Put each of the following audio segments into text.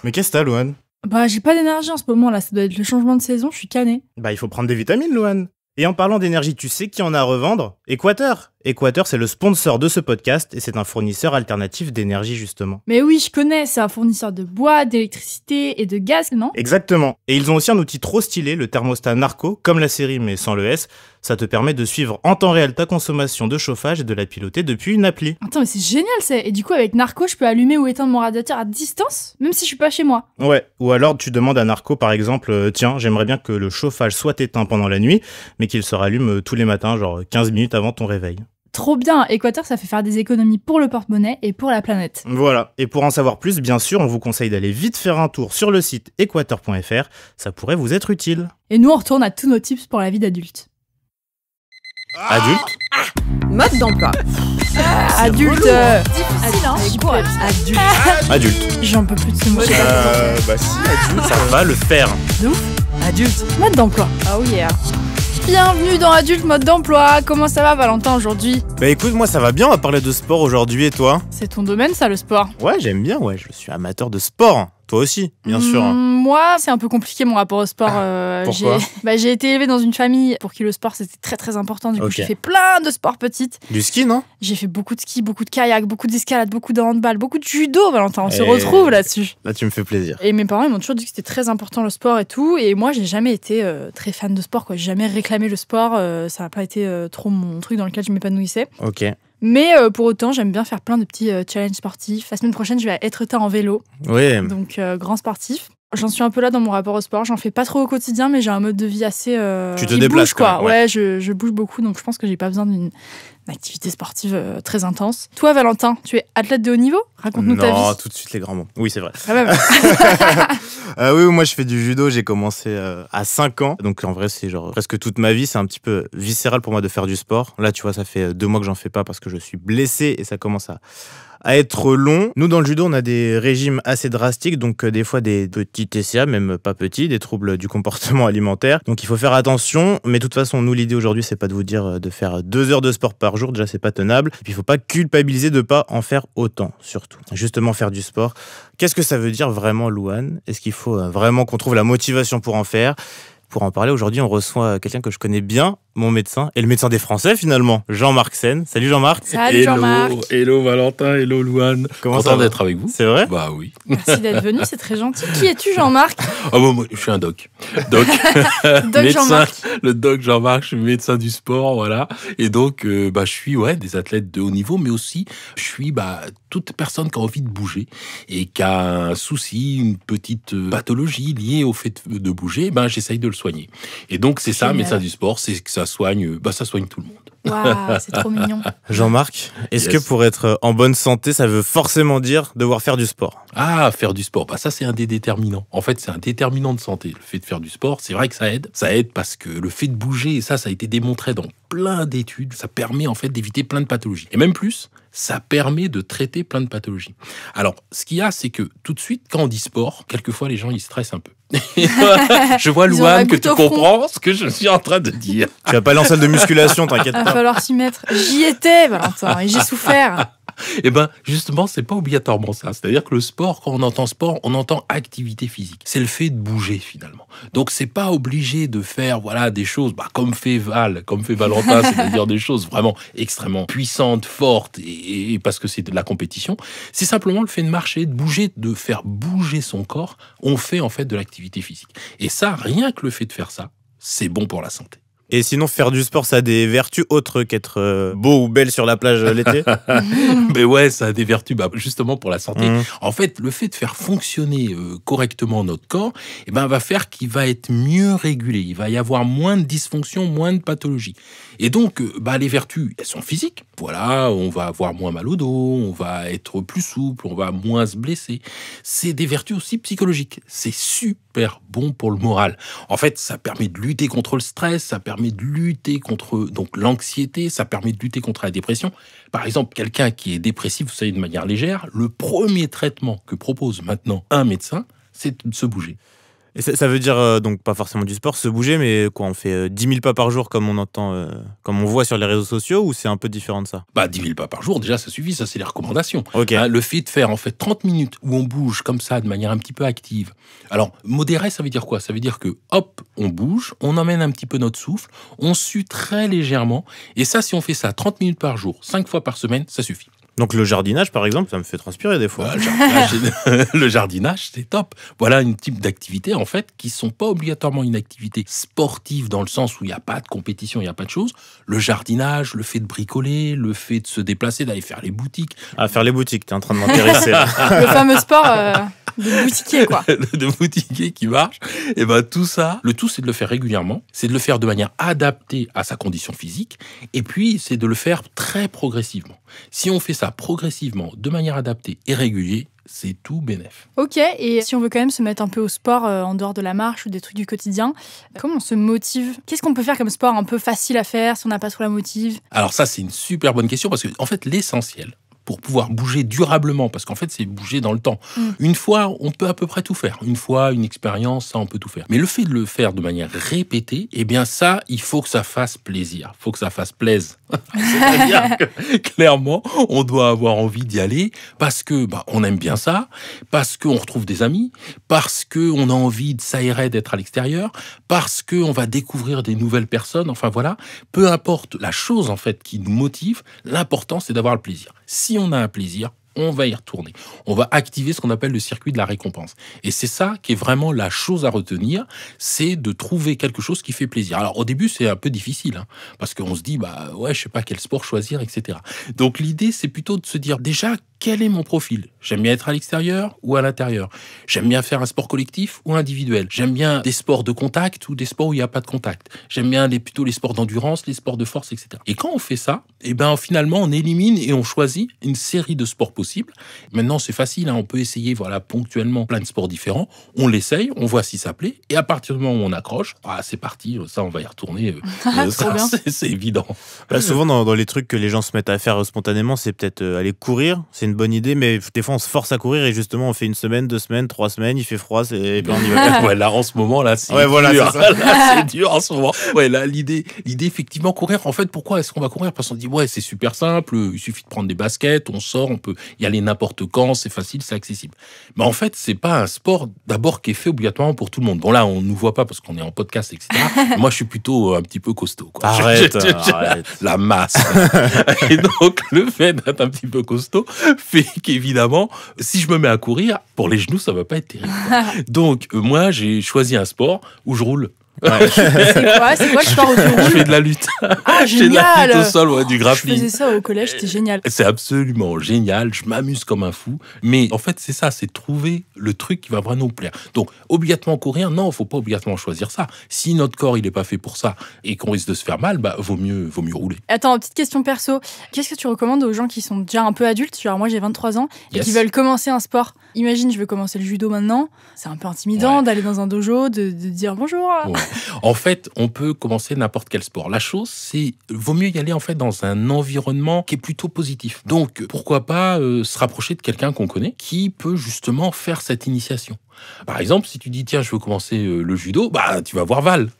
Mais qu'est-ce que t'as, Louane? Bah, j'ai pas d'énergie en ce moment là, ça doit être le changement de saison, je suis canée. Bah, il faut prendre des vitamines, Louane. Et en parlant d'énergie, tu sais qui en a à revendre? Équateur. Équateur, c'est le sponsor de ce podcast et c'est un fournisseur alternatif d'énergie, justement. Mais oui, je connais, c'est un fournisseur de bois, d'électricité et de gaz, non? Exactement. Et ils ont aussi un outil trop stylé, le thermostat Narco, comme la série mais sans le S. Ça te permet de suivre en temps réel ta consommation de chauffage et de la piloter depuis une appli. Attends, mais c'est génial ça! Et du coup, avec Narco, je peux allumer ou éteindre mon radiateur à distance, même si je suis pas chez moi. Ouais, ou alors tu demandes à Narco par exemple, tiens, j'aimerais bien que le chauffage soit éteint pendant la nuit, mais qu'il se rallume tous les matins, genre 15 minutes avant ton réveil. Trop bien! Équateur, ça fait faire des économies pour le porte-monnaie et pour la planète. Voilà, et pour en savoir plus, bien sûr, on vous conseille d'aller vite faire un tour sur le site équateur.fr, ça pourrait vous être utile. Et nous, on retourne à tous nos tips pour la vie d'adulte. Adulte? Mode d'emploi. Adulte! Difficile, hein? Super. Adulte. J'en peux plus de ce mot. Bah si, adulte, ça va le faire. Adulte. Mode d'emploi. Oh yeah. Bienvenue dans Adulte Mode d'emploi. Comment ça va, Valentin, aujourd'hui? Bah écoute, moi ça va bien, on va parler de sport aujourd'hui, et toi? C'est ton domaine, ça, le sport? Ouais, j'aime bien, ouais, je suis amateur de sport. Toi aussi, bien sûr. Moi, c'est un peu compliqué mon rapport au sport. Pourquoi? J'ai été élevée dans une famille pour qui le sport c'était très très important. Du coup, Ok. j'ai fait plein de sports petites. Du ski, non? J'ai fait beaucoup de ski, beaucoup de kayak, beaucoup d'escalade, beaucoup de handball, beaucoup de judo, Valentin. On se Et- retrouve là-dessus. Là, tu me fais plaisir. Et mes parents ils m'ont toujours dit que c'était très important le sport et tout. Et moi, j'ai jamais été très fan de sport, quoi. J'ai jamais réclamé le sport. Ça n'a pas été trop mon truc dans lequel je m'épanouissais. Ok. Mais pour autant, j'aime bien faire plein de petits challenges sportifs. La semaine prochaine, je vais à Étretat en vélo. Ouais. Donc, grand sportif. J'en suis un peu là dans mon rapport au sport. J'en fais pas trop au quotidien, mais j'ai un mode de vie assez. Tu te qui déplaces, bouge, quoi. quand même, ouais. Ouais, je bouge beaucoup, donc je pense que j'ai pas besoin d'une activité sportive très intense. Toi, Valentin, tu es athlète de haut niveau? Raconte-nous ta Non, vie. tout de suite les grands mots. Oui, c'est vrai. Quand même. Oui, moi je fais du judo, j'ai commencé à 5 ans. Donc en vrai, c'est genre presque toute ma vie, c'est un petit peu viscéral pour moi de faire du sport. Là, tu vois, ça fait 2 mois que j'en fais pas parce que je suis blessé et ça commence à être long. Nous, dans le judo, on a des régimes assez drastiques, donc des fois des petits TCA, même pas petits, des troubles du comportement alimentaire. Donc il faut faire attention, mais de toute façon, nous, l'idée aujourd'hui, c'est pas de vous dire de faire 2 heures de sport par jour, déjà c'est pas tenable. Et puis il faut pas culpabiliser de pas en faire autant, surtout. Justement, faire du sport. Qu'est-ce que ça veut dire vraiment, Louane? Est-ce qu'il faut vraiment qu'on trouve la motivation pour en faire? Pour en parler, aujourd'hui, on reçoit quelqu'un que je connais bien, mon médecin, et le médecin des Français, finalement, Jean-Marc Sen. Salut Jean-Marc. Salut Jean-Marc. Hello Valentin, hello Louane. Comment ça Content va? d'être avec vous. C'est vrai? Bah oui. Merci d'être venu, c'est très gentil. Qui es-tu, Jean-Marc? Ah bon, moi, je suis un doc. Doc. Doc Médecin, Jean-Marc. le doc Jean-Marc, je suis médecin du sport, voilà. Et donc, je suis des athlètes de haut niveau, mais aussi, je suis toute personne qui a envie de bouger et qui a un souci, une petite pathologie liée au fait de bouger, j'essaye de le soigner. Et donc, c'est ça, Génial. médecin du sport, c'est que ça soigne tout le monde. Waouh, c'est trop mignon. Jean-Marc, est-ce Yes. que pour être en bonne santé, ça veut forcément dire devoir faire du sport? Ah, faire du sport, ça c'est un des déterminants. En fait, c'est un déterminant de santé. Le fait de faire du sport, c'est vrai que ça aide. Ça aide parce que le fait de bouger, et ça a été démontré dans plein d'études, ça permet en fait d'éviter plein de pathologies. Et même plus, ça permet de traiter plein de pathologies. Alors, ce qu'il y a, c'est que tout de suite, quand on dit sport, quelquefois les gens ils stressent un peu. Je vois Ils ont la Louane que goutte tu au front. comprends ce que je suis en train de dire. Tu vas pas aller en salle de musculation, t'inquiète Il va pas. falloir s'y mettre. J'y étais, Valentin, et j'ai souffert. Eh justement, c'est pas obligatoirement ça. C'est-à-dire que le sport, quand on entend sport, on entend activité physique. C'est le fait de bouger, finalement. Donc, c'est pas obligé de faire, des choses, comme fait Valentin, c'est-à-dire des choses vraiment extrêmement puissantes, fortes, et parce que c'est de la compétition. C'est simplement le fait de marcher, de bouger, de faire bouger son corps. On fait, en fait, de l'activité physique. Et ça, rien que le fait de faire ça, c'est bon pour la santé. Et sinon, faire du sport, ça a des vertus autres qu'être beau ou belle sur la plage l'été? Mais ouais, ça a des vertus, justement pour la santé. Mmh. En fait, le fait de faire fonctionner correctement notre corps, va faire qu'il va être mieux régulé. Il va y avoir moins de dysfonctions, moins de pathologies. Et donc, les vertus, elles sont physiques. Voilà, on va avoir moins mal au dos, on va être plus souple, on va moins se blesser. C'est des vertus aussi psychologiques. C'est super bon pour le moral. En fait, ça permet de lutter contre le stress, ça permet de lutter contre l'anxiété, ça permet de lutter contre la dépression. Par exemple, quelqu'un qui est dépressif, vous savez, de manière légère, le premier traitement que propose maintenant un médecin, c'est de se bouger. Et ça veut dire, donc pas forcément du sport, se bouger, mais quoi, on fait 10 000 pas par jour comme on entend, comme on voit sur les réseaux sociaux, ou c'est un peu différent de ça? 10 000 pas par jour, déjà, ça suffit, ça, c'est les recommandations. Ok. Le fait de faire, en fait, 30 minutes où on bouge comme ça, de manière un petit peu active. Alors, modéré, ça veut dire quoi? Ça veut dire que, hop, on bouge, on emmène un petit peu notre souffle, on sue très légèrement, et ça, si on fait ça 30 minutes par jour, 5 fois par semaine, ça suffit. Donc le jardinage, par exemple, ça me fait transpirer des fois. Le jardinage, c'est top. Voilà un type d'activité, en fait, qui sont pas obligatoirement une activité sportive dans le sens où il n'y a pas de compétition, il n'y a pas de choses. Le jardinage, le fait de bricoler, le fait de se déplacer, d'aller faire les boutiques. À faire les boutiques, t'es en train de m'intéresser là. Le fameux sport de boutiquier, quoi. De boutiquier qui marche. Et ben tout ça, le tout, c'est de le faire régulièrement. C'est de le faire de manière adaptée à sa condition physique. Et puis, c'est de le faire très progressivement. Si on fait ça progressivement, de manière adaptée et régulière, c'est tout bénef. Ok, et si on veut quand même se mettre un peu au sport en dehors de la marche ou des trucs du quotidien, comment on se motive? Qu'est-ce qu'on peut faire comme sport un peu facile à faire si on n'a pas trop la motive? Alors ça, c'est une super bonne question parce que, en fait, l'essentiel pour pouvoir bouger durablement, parce qu'en fait, c'est bouger dans le temps. Une fois, on peut à peu près tout faire. Une fois, une expérience, ça, on peut tout faire. Mais le fait de le faire de manière répétée, eh bien ça, il faut que ça fasse plaisir. Il faut que ça fasse plaise. C'est-à-dire que, clairement, on doit avoir envie d'y aller parce que on aime bien ça, parce qu'on retrouve des amis, parce qu'on a envie de s'aérer, d'être à l'extérieur, parce qu'on va découvrir des nouvelles personnes. Enfin voilà, peu importe la chose en fait qui nous motive, l'important c'est d'avoir le plaisir. Si on a un plaisir, on va y retourner. On va activer ce qu'on appelle le circuit de la récompense. Et c'est ça qui est vraiment la chose à retenir, c'est de trouver quelque chose qui fait plaisir. Alors au début, c'est un peu difficile, hein, parce qu'on se dit, ouais, je sais pas quel sport choisir, etc. Donc l'idée, c'est plutôt de se dire déjà, quel est mon profil? J'aime bien être à l'extérieur ou à l'intérieur? J'aime bien faire un sport collectif ou individuel? J'aime bien des sports de contact ou des sports où il n'y a pas de contact? J'aime bien plutôt les sports d'endurance, les sports de force, etc. Et quand on fait ça, finalement, on élimine et on choisit une série de sports possibles. Maintenant, c'est facile, hein, on peut essayer ponctuellement plein de sports différents. On l'essaye, on voit si ça plaît. Et à partir du moment où on accroche, c'est parti, ça, on va y retourner. C'est évident. Souvent, dans les trucs que les gens se mettent à faire spontanément, c'est peut-être aller courir. C'est une bonne idée, mais des fois, on se force à courir et justement, on fait 1 semaine, 2 semaines, 3 semaines, il fait froid, et puis on y va. Ouais, là, en ce moment, là, c'est dur. Voilà, c'est ça. Là, c'est dur en ce moment. Ouais, là, l'idée, effectivement, courir. En fait, pourquoi est-ce qu'on va courir? Parce qu'on dit, ouais, c'est super simple, il suffit de prendre des baskets, on sort, on peut y aller n'importe quand, c'est facile, c'est accessible. Mais en fait, c'est pas un sport, d'abord, qui est fait obligatoirement pour tout le monde. Bon, là, on nous voit pas parce qu'on est en podcast, etc. Moi, je suis plutôt un petit peu costaud, quoi. Arrête. La masse. Et donc, le fait d'être un petit peu costaud fait qu'évidemment, si je me mets à courir, pour les genoux, ça va pas être terrible. Donc, moi, j'ai choisi un sport où je roule. Ouais. C'est quoi le sport où tu roules? Je fais de la lutte. Ah, Je fais de la lutte au sol, du grappling. Je faisais ça au collège, c'était génial. C'est absolument génial, je m'amuse comme un fou. Mais en fait, c'est ça, c'est trouver le truc qui va vraiment nous plaire. Donc, obligatoirement courir, non, il ne faut pas obligatoirement choisir ça. Si notre corps, il n'est pas fait pour ça et qu'on risque de se faire mal, vaut mieux rouler. Attends, petite question perso. Qu'est-ce que tu recommandes aux gens qui sont déjà un peu adultes, genre moi j'ai 23 ans, et qui veulent commencer un sport? Imagine, je veux commencer le judo maintenant. C'est un peu intimidant d'aller dans un dojo, de dire bonjour. Ouais. En fait, on peut commencer n'importe quel sport. La chose, c'est vaut mieux y aller en fait dans un environnement qui est plutôt positif. Donc, pourquoi pas se rapprocher de quelqu'un qu'on connaît qui peut justement faire cette initiation. Par exemple, si tu dis tiens, je veux commencer le judo, tu vas voir Val.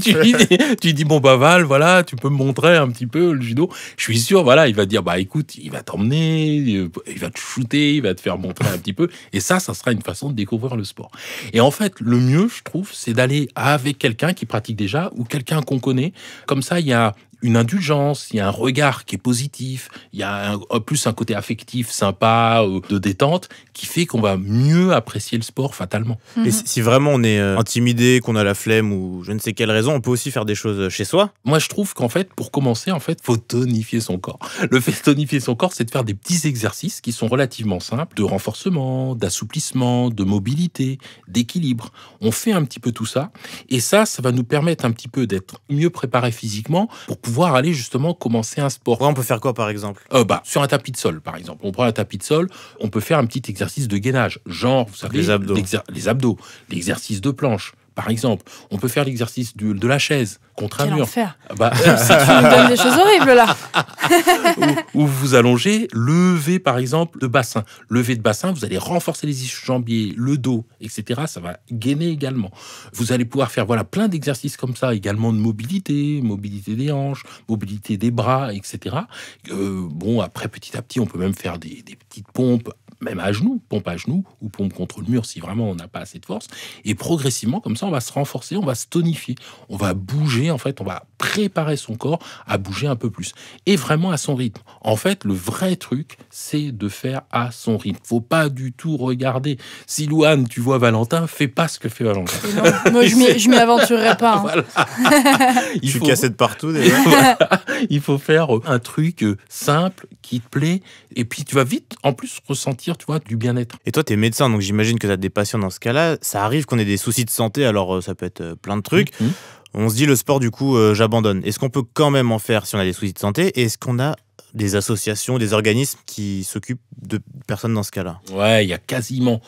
tu dis bon Val, voilà, tu peux me montrer un petit peu le judo. Je suis sûr, voilà, il va te dire écoute, il va t'emmener, il va te shooter, il va te faire montrer un petit peu. Et ça sera une façon de découvrir le sport. Et en fait, le mieux, je trouve, c'est d'aller avec quelqu'un qui pratique déjà ou quelqu'un qu'on connaît. Comme ça, il y a une indulgence, il y a un regard qui est positif, il y a plus un côté affectif, sympa, de détente, qui fait qu'on va mieux apprécier le sport fatalement. Et si vraiment on est intimidé, qu'on a la flemme ou je ne sais quelle raison, on peut aussi faire des choses chez soi. Moi, je trouve qu'en fait, pour commencer, faut tonifier son corps. Le fait de tonifier son corps, c'est de faire des petits exercices qui sont relativement simples, de renforcement, d'assouplissement, de mobilité, d'équilibre. On fait un petit peu tout ça, et ça va nous permettre un petit peu d'être mieux préparé physiquement pour pouvoir aller justement commencer un sport. Ouais, on peut faire quoi par exemple? Sur un tapis de sol, par exemple. On prend un tapis de sol, on peut faire un petit exercice de gainage, genre, vous savez, les abdos, l'exercice de planche. par exemple. On peut faire l'exercice de la chaise contre un Quel mur. enfer. Bah, Tu nous donnes des choses horribles là. où vous allongez, lever par exemple de bassin. Lever de bassin, vous allez renforcer les ischio-jambiers, le dos, etc. Ça va gainer également. Vous allez pouvoir faire plein d'exercices comme ça, également de mobilité des hanches, mobilité des bras, etc. Après, petit à petit, on peut même faire des petites pompes, même à genoux, pompe à genoux ou pompe contre le mur si vraiment on n'a pas assez de force. Et progressivement, comme ça, on va se renforcer, on va se tonifier, on va bouger, en fait, on va préparer son corps à bouger un peu plus. Et vraiment à son rythme. En fait, le vrai truc, c'est de faire à son rythme. Faut pas du tout regarder. Si Louane, tu vois Valentin, fais pas ce que fait Valentin. Non, moi, je m'y aventurerai pas. Hein. Voilà. Je suis cassé de partout déjà. Il faut faire un truc simple, qui te plaît, et puis tu vas vite, en plus, ressentir, tu vois, du bien-être. Et toi, t'es médecin, donc j'imagine que t'as des patients dans ce cas-là. Ça arrive qu'on ait des soucis de santé, alors ça peut être plein de trucs. On se dit, le sport, du coup, j'abandonne. Est-ce qu'on peut quand même en faire si on a des soucis de santé? Et est-ce qu'on a des associations, des organismes qui s'occupent de personnes dans ce cas-là? Ouais, il y a quasiment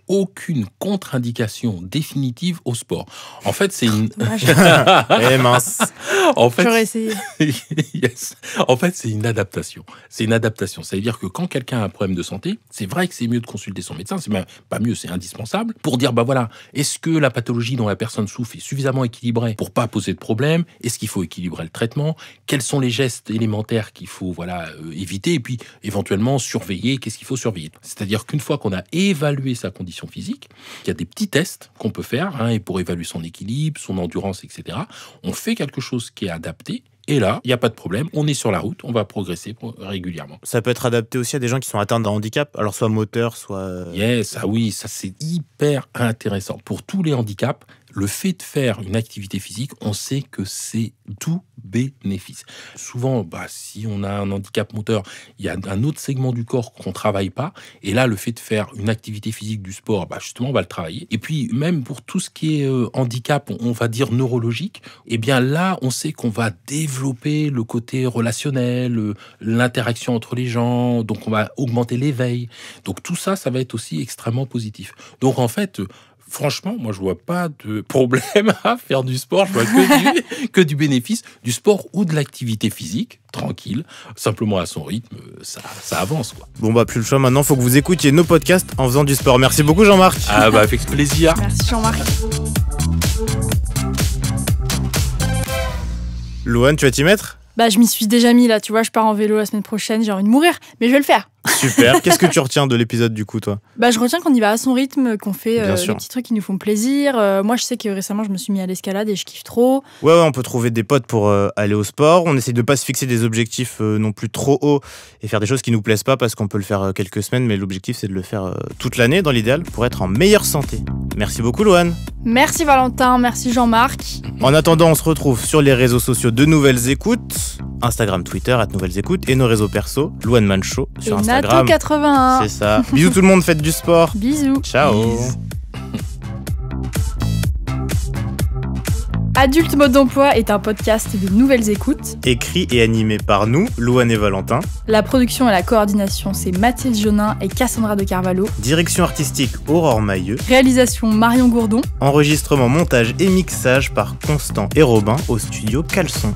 aucune contre-indication définitive au sport. En fait, c'est une... Eh mince. En fait, j'aurais essayé. Yes. En fait, c'est une adaptation. C'est une adaptation. Ça veut dire que quand quelqu'un a un problème de santé, c'est vrai que c'est mieux de consulter son médecin. C'est même pas mieux, c'est indispensable pour dire, est-ce que la pathologie dont la personne souffre est suffisamment équilibrée pour pas poser de problème? Est-ce qu'il faut équilibrer le traitement? Quels sont les gestes élémentaires qu'il faut, éviter? Et puis, éventuellement, surveiller. Qu'est-ce qu'il faut surveiller? C'est-à-dire qu'une fois qu'on a évalué sa condition physique, il y a des petits tests qu'on peut faire, et pour évaluer son équilibre, son endurance, etc. On fait quelque chose qui est adapté. Et là, il n'y a pas de problème, on est sur la route, on va progresser régulièrement. Ça peut être adapté aussi à des gens qui sont atteints d'un handicap, alors soit moteur, soit... Yes, oui, ça c'est hyper intéressant. Pour tous les handicaps, le fait de faire une activité physique, on sait que c'est tout bénéfice. Souvent, si on a un handicap moteur, il y a un autre segment du corps qu'on ne travaille pas. Et là, le fait de faire une activité physique, du sport, justement, on va le travailler. Et puis, même pour tout ce qui est handicap, on va dire neurologique, eh bien là, on sait qu'on va développer le côté relationnel, l'interaction entre les gens. Donc, on va augmenter l'éveil. Donc, tout ça, ça va être aussi extrêmement positif. Donc, en fait... Franchement, moi, je vois pas de problème à faire du sport. Je vois que du bénéfice, du sport ou de l'activité physique, tranquille, simplement à son rythme, ça avance, quoi. Bon, plus le choix maintenant, faut que vous écoutiez nos podcasts en faisant du sport. Merci beaucoup, Jean-Marc. Avec plaisir. Merci, Jean-Marc. Louane, tu vas t'y mettre? Je m'y suis déjà mis là, tu vois, je pars en vélo la semaine prochaine, j'ai envie de mourir, mais je vais le faire. Super. Qu'est-ce que tu retiens de l'épisode du coup, toi? Je retiens qu'on y va à son rythme, qu'on fait Bien des sûr. petits trucs qui nous font plaisir. Moi, je sais que récemment, je me suis mis à l'escalade et je kiffe trop. Ouais, on peut trouver des potes pour aller au sport. On essaie de pas se fixer des objectifs non plus trop hauts et faire des choses qui nous plaisent pas parce qu'on peut le faire quelques semaines, mais l'objectif c'est de le faire toute l'année dans l'idéal pour être en meilleure santé. Merci beaucoup, Louane. Merci Valentin, merci Jean-Marc. En attendant, on se retrouve sur les réseaux sociaux de Nouvelles Écoutes, Instagram, Twitter, @Nouvelles Écoutes et nos réseaux perso, Louane Mancho sur et Instagram. Nato81. C'est ça. Bisous tout le monde, faites du sport. Bisous. Ciao. Bisous. Adulte Mode d'Emploi est un podcast de Nouvelles Écoutes. Écrit et animé par nous, Louane et Valentin. La production et la coordination, c'est Mathilde Jonin et Cassandra de Carvalho. Direction artistique, Aurore Mailleux. Réalisation, Marion Gourdon. Enregistrement, montage et mixage par Constant et Robin au studio Caleçon.